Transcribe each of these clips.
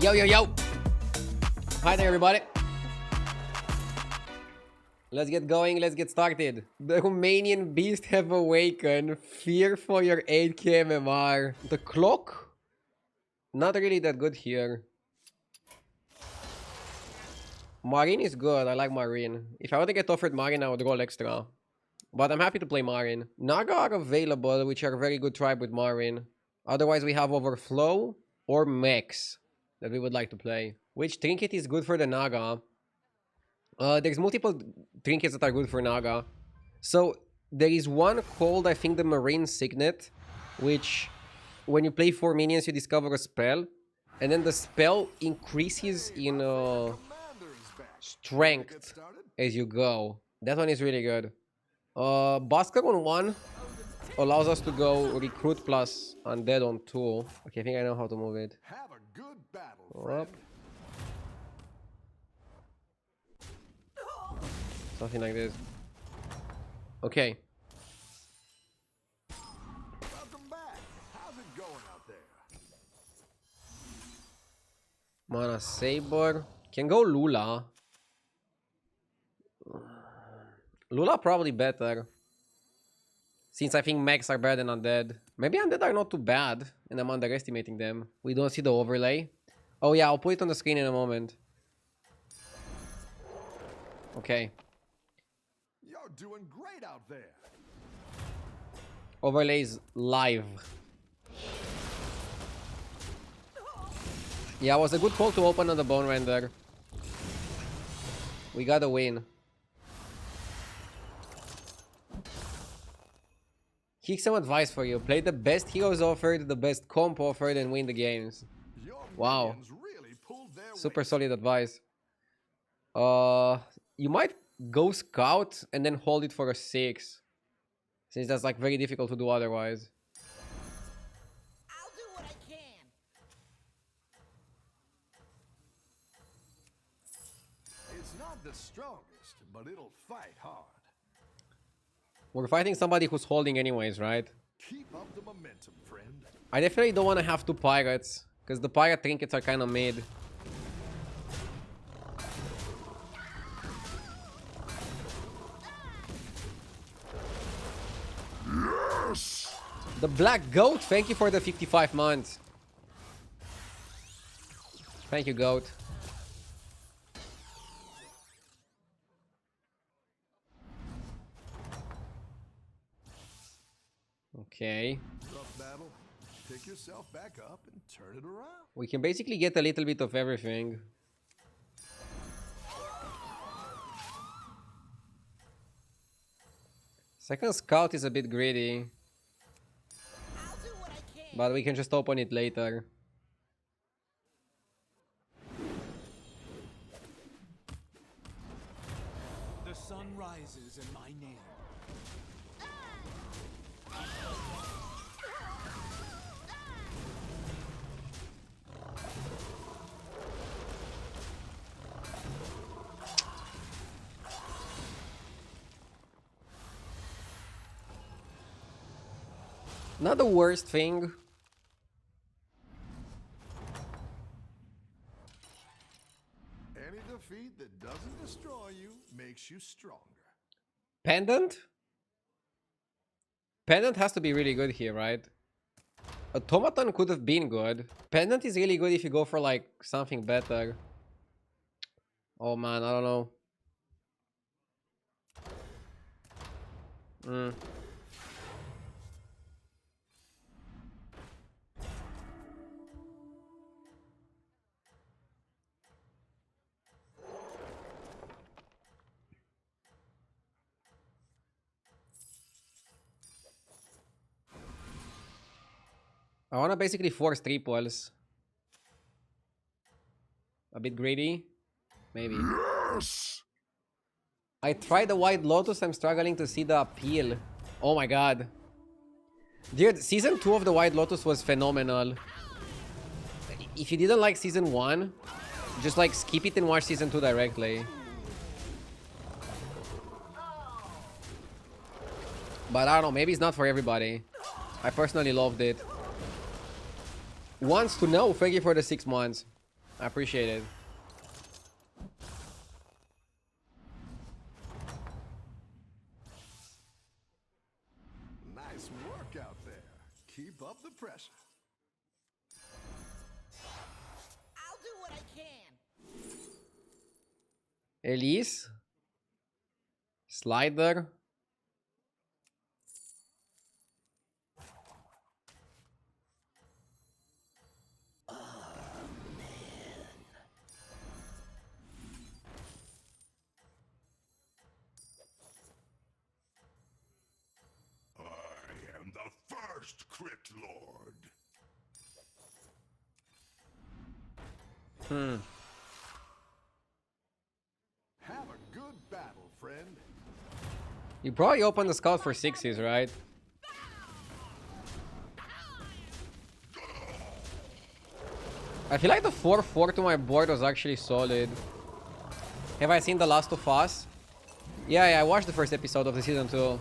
Yo, yo, yo. Hi there, everybody. Let's get going. Let's get started. The Romanian beast have awakened. Fear for your 8k MMR. The clock? Not really that good here. Marine is good. I like Marine. If I were to get offered Marine, I would roll extra. But I'm happy to play Marine. Naga are available, which are a very good tribe with Marine. Otherwise, we have Overflow or Max that we would like to play. Which trinket is good for the Naga? There's multiple trinkets that are good for Naga. So there is one called, I think, the Marine Signet, which when you play 4 minions, you discover a spell. And then the spell increases in strength as you go. That one is really good. Basker on 1 allows us to go recruit plus undead on 2. Okay, I think I know how to move it. Have a good battle, Up. Something like this. Okay. Welcome back. How's it going out there? Mana Saber. Can go Lula. Lula probably better. Since I think Max are better than Undead. Maybe Undead are not too bad, and I'm underestimating them. We don't see the overlay. Oh yeah, I'll put it on the screen in a moment. Okay. You're doing great out there. Overlays live. Yeah, it was a good call to open on the Bone Render. We got a win. Here's some advice for you. Play the best heroes offered, the best comp offered, and win the games. Wow. Really pulled their Super weight. solid advice. You might go scout and then hold it for a 6. Since that's like very difficult to do otherwise. I'll do what I can. It's not the strongest, but it'll fight hard. We're fighting somebody who's holding anyways, right? Keep up the momentum, friend. I definitely don't want to have 2 pirates. Because the pirate trinkets are kind of mid. Yes! The Black Goat, thank you for the 55 months. Thank you, Goat. Okay. Tough battle. Pick yourself back up and turn it around. We can basically get a little bit of everything. Second scout is a bit greedy. I'll do what I can. But we can just open it later. The sun rises in my name. Not the worst thing. Any defeat that doesn't destroy you makes you stronger. Pendant? Pendant has to be really good here, right? Automaton could have been good. Pendant is really good if you go for like something better. Oh man, I don't know. I want to basically force triples. A bit greedy. Maybe. Yes! I tried the White Lotus. I'm struggling to see the appeal. Oh my god. Dude, season 2 of the White Lotus was phenomenal. If you didn't like season 1, just like skip it and watch season 2 directly. But I don't know, maybe it's not for everybody. I personally loved it. Wants to know, thank you for the 6 months. I appreciate it. Nice work out there. Keep up the pressure. I'll do what I can. Elise. Slider. I am the first Crypt Lord. Have a good battle, friend. You probably opened the scout for 6s, right? I feel like the 4/4 to my board was actually solid. Have I seen The Last of Us? Yeah, I watched the first episode of the season 2.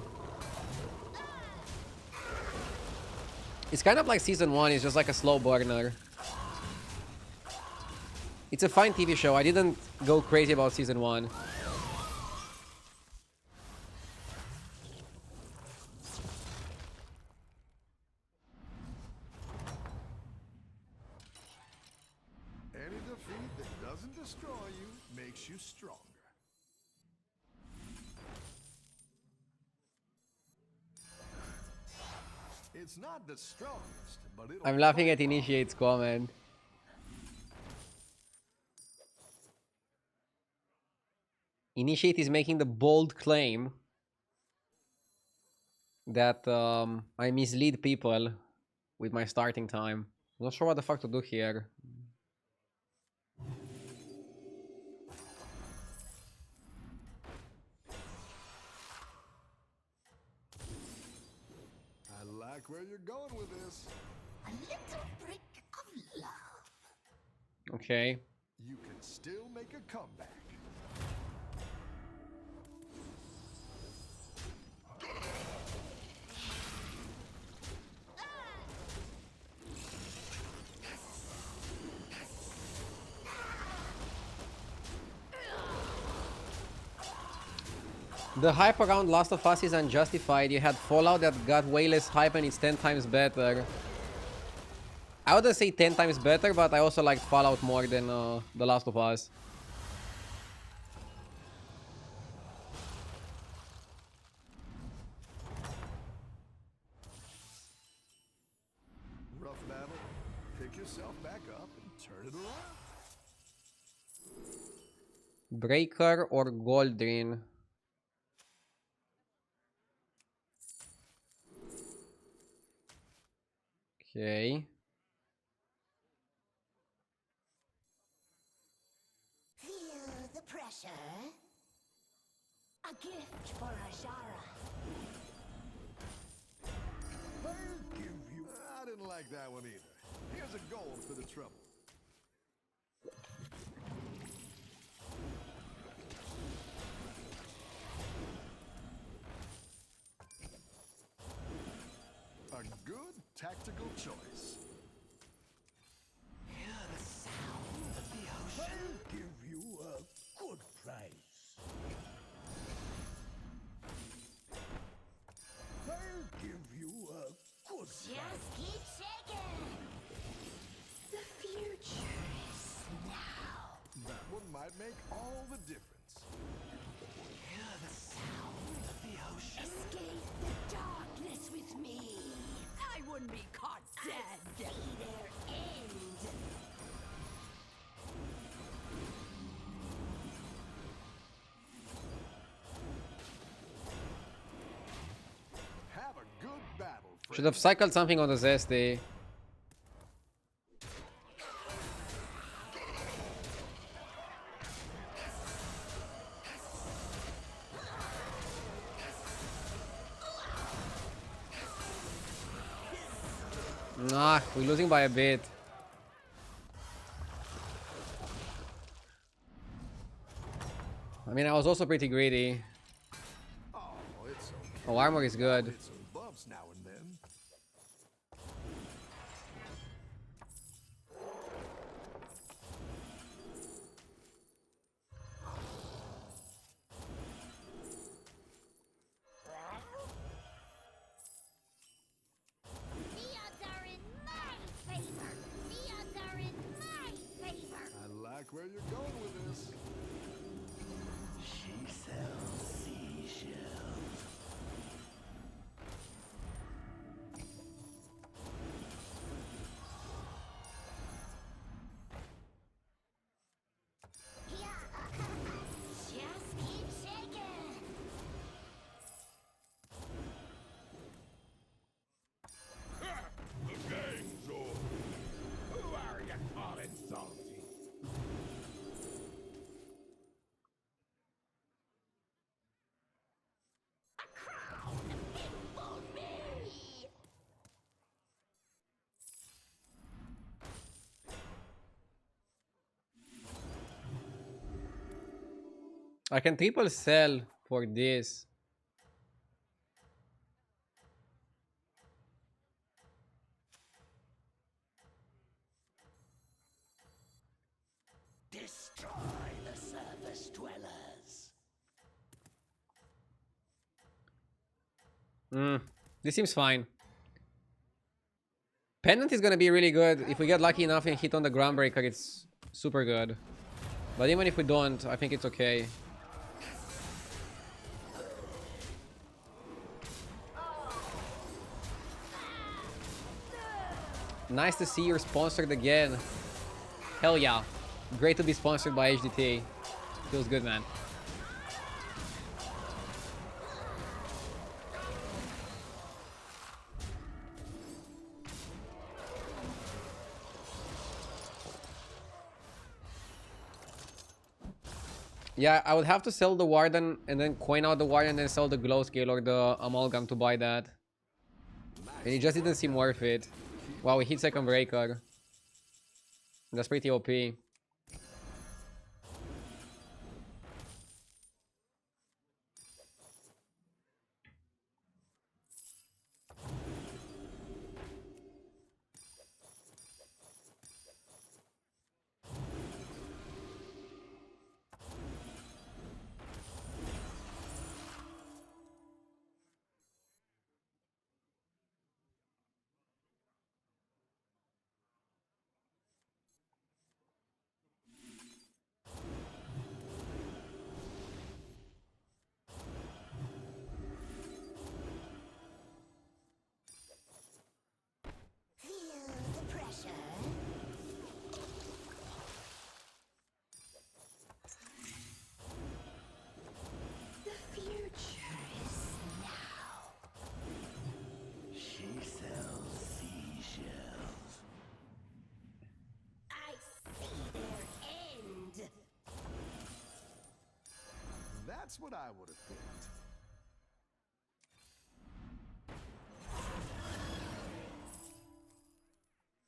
It's kind of like season 1, it's just like a slow burner. It's a fine TV show. I didn't go crazy about season 1. Any defeat that doesn't destroy you makes you stronger. It's not the strongest, but it'll I'm laughing fight at Initiate's comment. Initiate is making the bold claim that I mislead people with my starting time. Not sure what the fuck to do here. I like where you're going with this. A little brick of love. Okay. You can still make a comeback. The hype around Last of Us is unjustified. You had Fallout that got way less hype and it's 10 times better. I wouldn't say 10 times better, but I also liked Fallout more than The Last of Us. Rough battle. Pick yourself back up and turn it around. Breaker or Goldrin? Okay. Feel the pressure. A gift for Ashara. I'll give you. I didn't like that one either. Here's a gold for the trouble. A good tactical choice. Hear the sound of the ocean. I'll give you a good price. I'll give you a good price. Just keep shaking. The future is now. That one might make all the difference. Hear the sound of the ocean. Escape the darkness with me. I wouldn't be caught dead. See their end. Have a good battle, friend. Should have cycled something on the Zesty. Nah, we're losing by a bit. I mean, I was also pretty greedy. Oh, it's okay. Oh, armor is good. Hit some bumps now and then. where you're going with this. She sells seashells. Just keep shaking. The game's over. Who are you calling salty? For me. I can triple sell for this. Destroy the surface dwellers. This seems fine. Pendant is gonna be really good. If we get lucky enough and hit on the Groundbreaker, it's super good. But even if we don't, I think it's okay. Nice to see you're sponsored again. Hell yeah. Great to be sponsored by HDT. Feels good, man. Yeah, I would have to sell the Warden and then coin out the Warden and then sell the Glow Scale or the Amalgam to buy that. And it just didn't seem worth it. Wow, we hit second Breaker. That's pretty OP. Feel the pressure. The future is now. She sells seashells. I see their end. That's what I would have picked.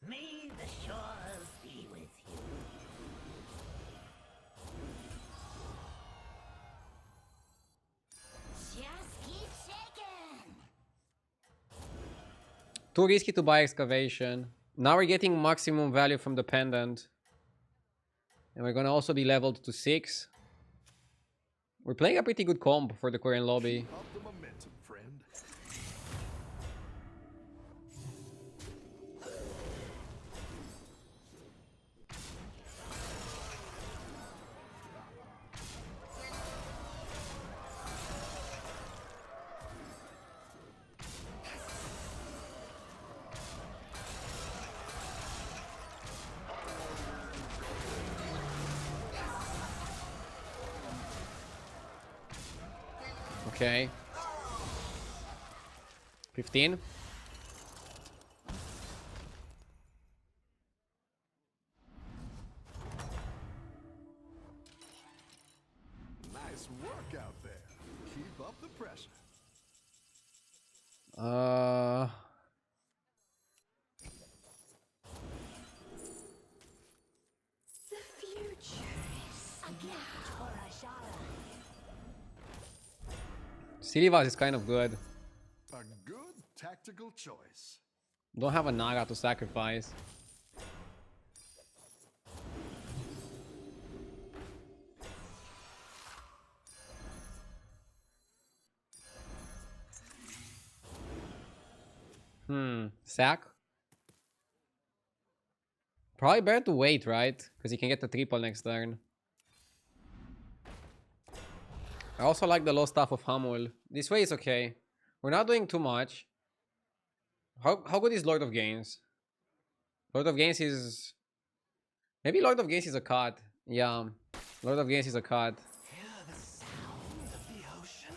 May the shores be with you. Just keep shaking. Too risky to buy Excavation. Now we're getting maximum value from the Pendant. And we're gonna also be leveled to 6. We're playing a pretty good comp for the Korean lobby. Up the momentum, friend. Okay. 15. Nice work out there. Keep up the pressure. The future is a gift for Ashara. Silivas is kind of good. A good tactical choice. Don't have a Naga to sacrifice. Sack? Probably better to wait, right? Because he can get the triple next turn. I also like the low staff of Hamul. This way is okay. We're not doing too much. How good is Lord of Gains? Lord of Gains is... Maybe Lord of Gains is a cut. Yeah. Lord of Gains is a cut. Hear the sound of the ocean?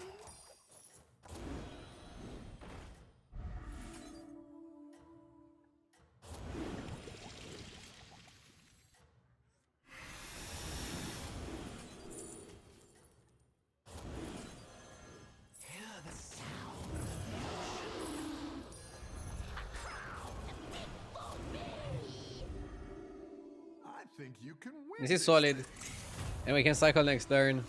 Hear the sound of the ocean? I think you can win. This is solid. And we can cycle next turn.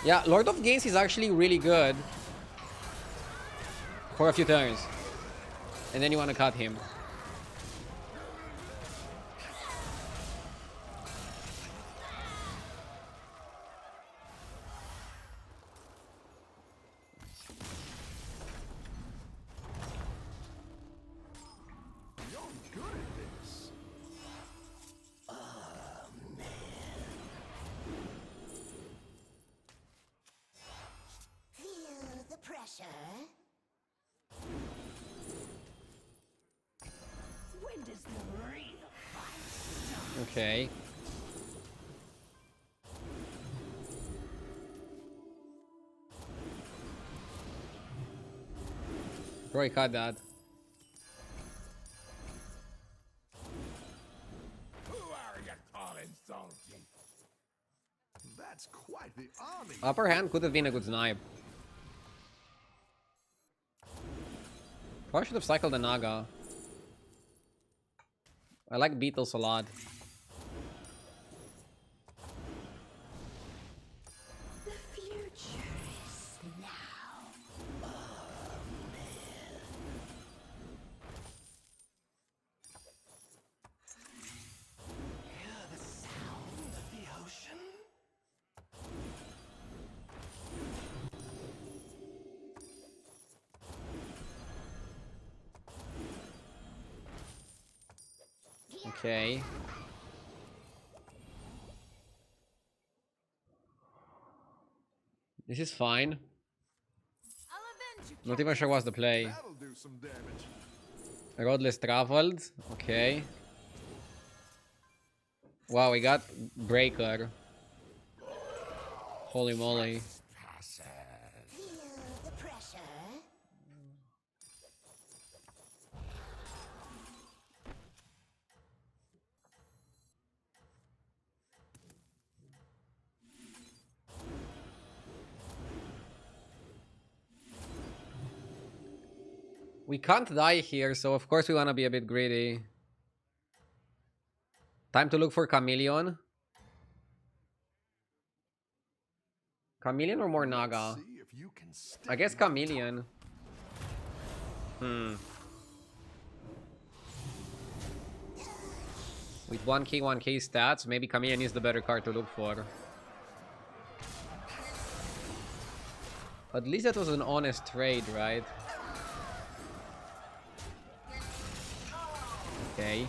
Yeah, Lord of Gains is actually really good for a few turns. And then you want to cut him. You're good at this. Feel the pressure. When does the real fight start? Okay. Roy cut that. Who are you calling salty? That's quite the army. Upper hand could have been a good snipe. Probably should have cycled the Naga. I like Beetles a lot. The future is now. Hear the sound of the ocean? Okay. This is fine. I'll avenge you. Not even sure what's the play. That'll do some damage. Roadless traveled. Okay. Wow, we got Breaker. Holy moly. Feel the pressure. We can't die here, so of course we want to be a bit greedy. Time to look for Chameleon. Chameleon or more Naga? See if you can stay I guess on Chameleon. With 1k, 1k stats, maybe Chameleon is the better card to look for. At least that was an honest trade, right? Okay.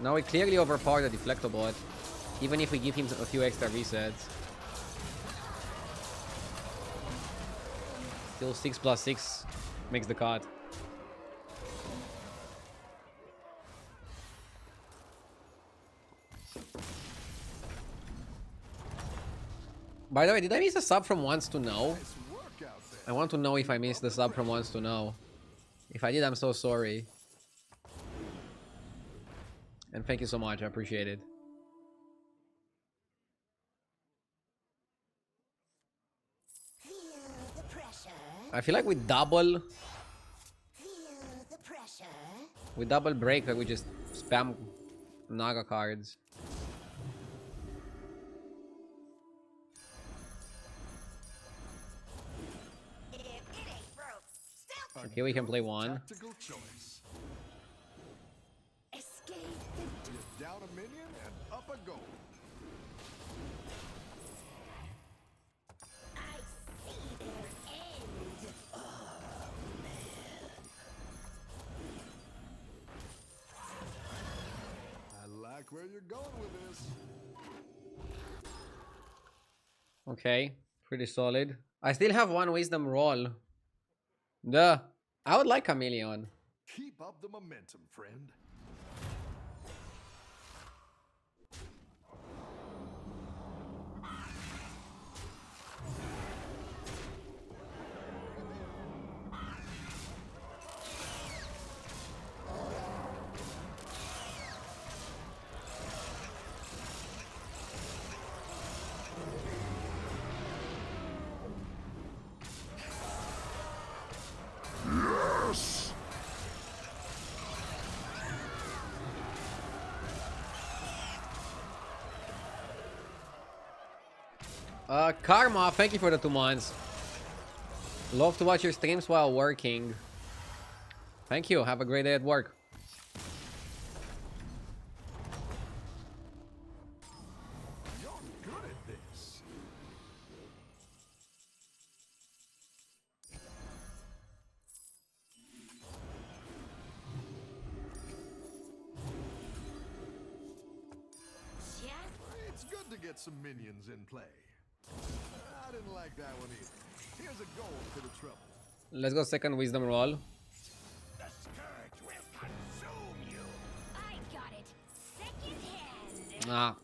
Now we clearly overpower the Deflectobot, even if we give him a few extra resets. Still 6+6 makes the cut. By the way, did I miss a sub from Wants to Know? nice work out there. I want to know if I missed the sub from Wants to Know. If I did, I'm so sorry. And thank you so much, I appreciate it. Feel the pressure. I feel like with double Feel the pressure. Breaker, we just spam Naga cards. If it ain't broke, still Okay, we can play one. Tactical choice. escape the You're down a minion and up a goal. where you're going with this. Okay, pretty solid. I still have one wisdom roll. Duh. I would like Chameleon. Keep up the momentum, friend. Karma, thank you for the 2 months. Love to watch your streams while working. Thank you. Have a great day at work. You're good at this. Just It's good to get some minions in play. I didn't like that one either. Here's a gold for the trouble. Let's go second wisdom roll. The scourge will consume you. I got it. Second hand. Ah.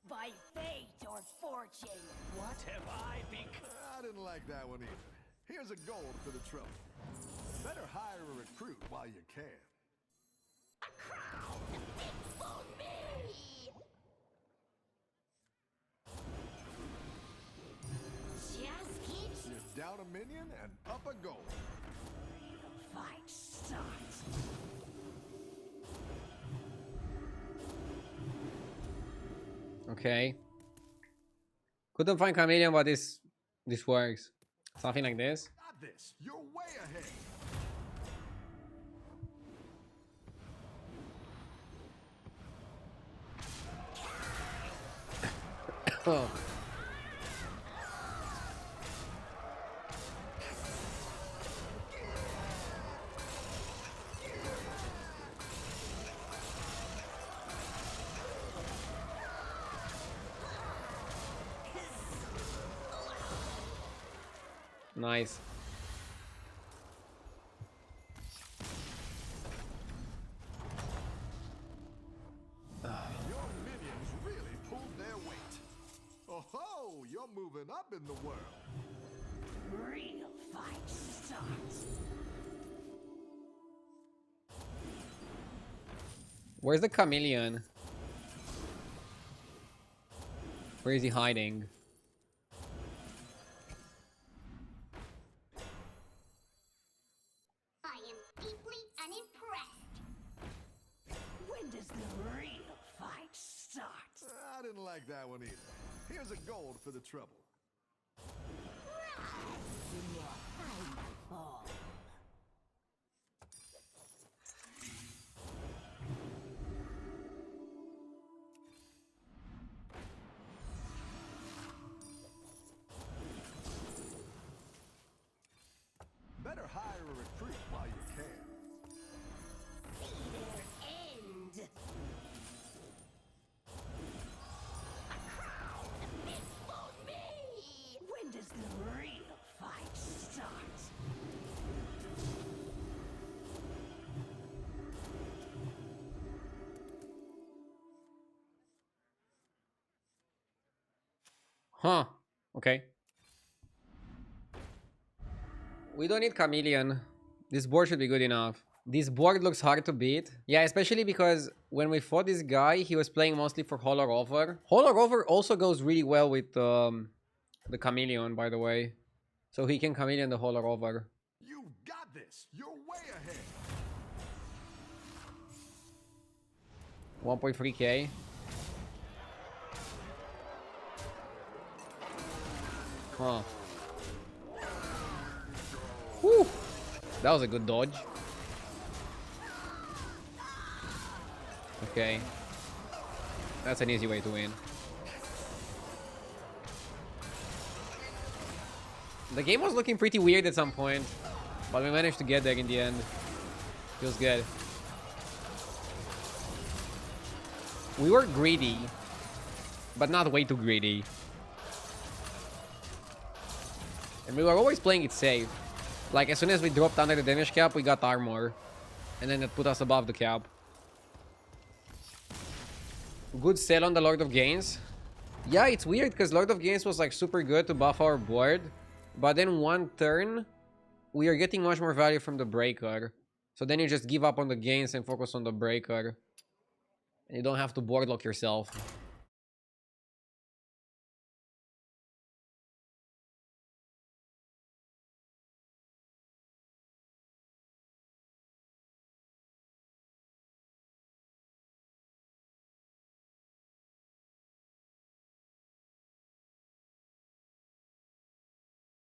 By fate or fortune. What have I become? I didn't like that one either. Here's a gold for the trouble. Better hire a recruit while you can. A crown. For me. Just keeps You're down a minion and up a gold. fight starts. Okay. Couldn't find Chameleon, but this works. Something like this. Got this. You're way ahead. Oh. Nice. Your minions really pulled their weight. Oh ho! You're moving up in the world. Real fight starts. Where's the Chameleon? Where is he hiding? I am deeply unimpressed. When does the real fight start? I didn't like that one either. Here's a gold for the trouble. Rise in your final form. Better hire a recruit while you can. See their end. A crown for me. When does the real fight start? Huh. Okay. We don't need Chameleon. This board should be good enough. This board looks hard to beat. Yeah, especially because when we fought this guy, he was playing mostly for Holler Over. Holler Over also goes really well with the Chameleon, by the way. So he can Chameleon the Holler Over. You got this. You're way ahead. 1.3k. Huh. Whew. That was a good dodge. Okay. That's an easy way to win. The game was looking pretty weird at some point, but we managed to get there in the end. Feels good. We were greedy, but not way too greedy. And we were always playing it safe. Like, as soon as we dropped under the damage cap, we got armor. And then it put us above the cap. Good sell on the Lord of Gains. Yeah, it's weird because Lord of Gains was like super good to buff our board. But then one turn, we are getting much more value from the Breaker. So then you just give up on the Gains and focus on the Breaker. And you don't have to board lock yourself.